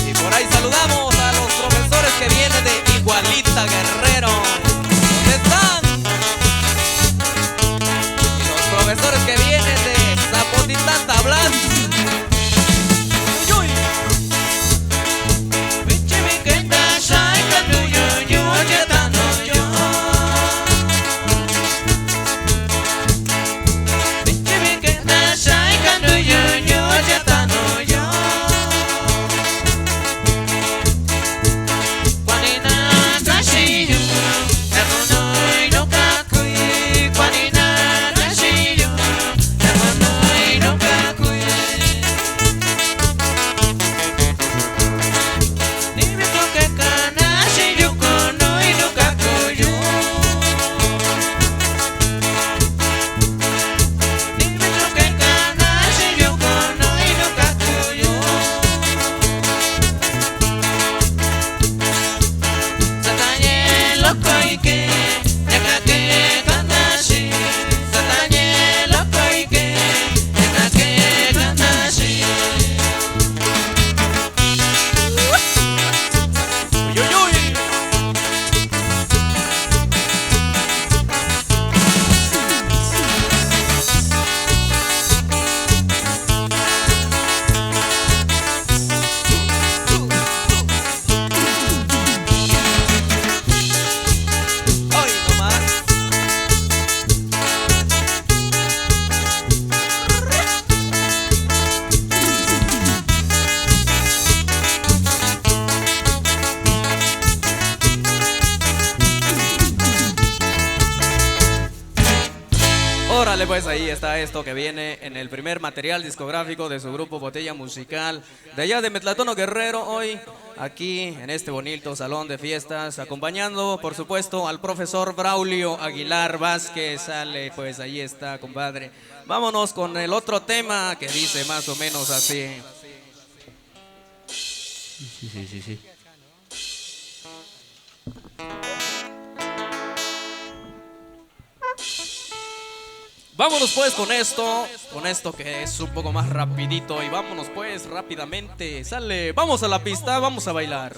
Y por ahí saludamos a los profesores que vienen de Igualita Guerrero. ¿Dónde están? Y los profesores que vienen de Zapotitlán Tablas. Órale, pues ahí está esto que viene en el primer material discográfico de su grupo Botella Musical de allá de Metlatono Guerrero, hoy aquí en este bonito salón de fiestas, acompañando por supuesto al profesor Braulio Aguilar Vázquez. Sale, pues ahí está, compadre. Vámonos con el otro tema que dice más o menos así. Sí. Vámonos pues con esto que es un poco más rapidito y vámonos pues rápidamente. Sale, vamos a la pista, vamos a bailar.